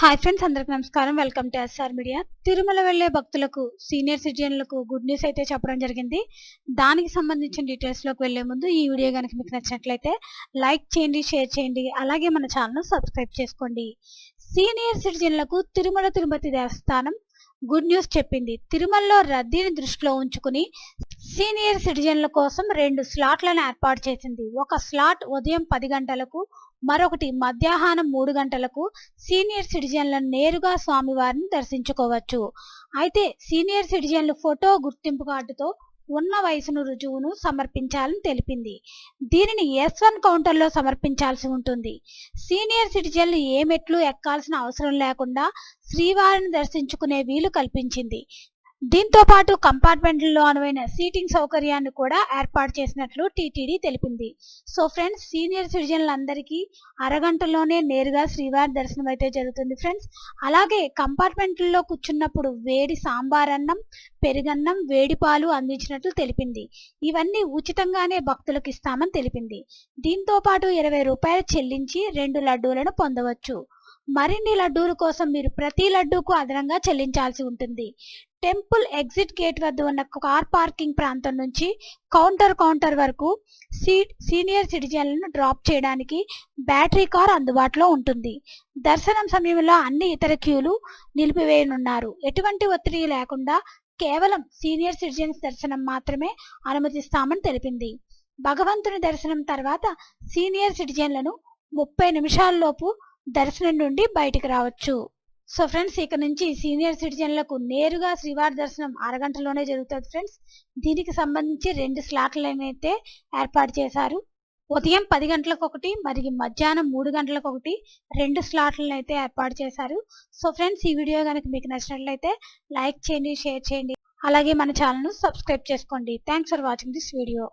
Hi friends, అందరికి నమస్కారం. Welcome to SR media. Tirumala వెళ్లే భక్తులకు, సీనియర్ సిటిజన్లకు గుడ్ న్యూస్ అయితే చెప్పడం జరిగింది. దానికి సంబంధించిన డీటెయిల్స్ లోకి వెళ్లే ముందు ఈ వీడియో కనుక మీకు నచ్చినట్లయితే లైక్ చేయండి, షేర్ చేయండి, అలాగే మన ఛానల్ సబ్స్క్రైబ్ చేసుకోండి. సీనియర్ సిటిజన్లకు తిరుమల తిరుపతి దేవస్థానం గుడ్ న్యూస్ చెప్పింది. తిరుమలలో రద్దీని దృష్టిలో ఉంచుకుని సీనియర్ సిటిజన్ల కోసం 2 స్లాట్లను ఏర్పాటు చేసింది. ఒక స్లాట్ ఉదయం 10 గంటలకు, మరొకటి మధ్యాహ్నం 3 గంటలకు సీనియర్ సిటిజన్లను నేరుగా స్వామివారిని దర్శించుకోవచ్చు. అయితే సీనియర్ సిటిజన్లు ఫోటో గుర్తింపు కార్డుతో ఉన్న వయసును రుజువును సమర్పించాలని తెలిపింది. దీనిని S1 కౌంటర్లో సమర్పించాల్సి ఉంటుంది. సీనియర్ సిటిజన్లు ఏ మెట్లు ఎక్కాల్సిన అవసరం లేకుండా శ్రీవారిని దర్శించుకునే వీలు కల్పించింది. దీంతో పాటు కంపార్ట్మెంట్లలో అనువైన సీటింగ్ సౌకర్యాన్ని కూడా ఏర్పాటు చేసినట్లు టీటీడీ తెలిపింది. సో ఫ్రెండ్స్, సీనియర్ సిటిజన్లందరికీ అరగంటలోనే నేరుగా శ్రీవారి దర్శనం అయితే జరుగుతుంది ఫ్రెండ్స్. అలాగే కంపార్ట్మెంట్లలో కూర్చున్నప్పుడు వేడి సాంబార్ అన్నం, పెరుగన్నం, వేడి పాలు అందించినట్లు తెలిపింది. ఇవన్నీ ఉచితంగానే భక్తులకు ఇస్తామని తెలిపింది. దీంతో పాటు 20 రూపాయలు చెల్లించి 2 లడ్డూలను పొందవచ్చు. మరిన్ని లడ్డూల కోసం మీరు ప్రతి లడ్డూకు అదనంగా చెల్లించాల్సి ఉంటుంది. టెంపుల్ ఎగ్జిట్ గేట్ వద్ద ఉన్న కార్ పార్కింగ్ ప్రాంతం నుంచి కౌంటర్ వరకు సీనియర్ సిటిజన్లను డ్రాప్ చేయడానికి బ్యాటరీ కార్ అందుబాటులో ఉంటుంది. దర్శనం సమయంలో అన్ని ఇతర క్యూలు నిలిపివేయనున్నారు. ఎటువంటి ఒత్తిడి లేకుండా కేవలం సీనియర్ సిటిజన్స్ దర్శనం మాత్రమే అనుమతిస్తామని తెలిపింది. భగవంతుని దర్శనం తర్వాత సీనియర్ సిటిజన్లను 30 నిమిషాల్లోపు దర్శనం నుండి బయటికి రావచ్చు. సో ఫ్రెండ్స్, ఇక నుంచి సీనియర్ సిటిజన్లకు నేరుగా శ్రీవారి దర్శనం అరగంటలోనే జరుగుతుంది ఫ్రెండ్స్. దీనికి సంబంధించి 2 స్లాట్లను అయితే ఏర్పాటు చేశారు. ఉదయం 10 గంటలకు ఒకటి, మరియు మధ్యాహ్నం 3 గంటలకు ఒకటి, 2 స్లాట్లను అయితే ఏర్పాటు చేశారు. సో ఫ్రెండ్స్, ఈ వీడియో కనుక మీకు నచ్చినట్లయితే లైక్ చేయండి, షేర్ చేయండి, అలాగే మన ఛానల్ను సబ్స్క్రైబ్ చేసుకోండి. Thanks for watching this video.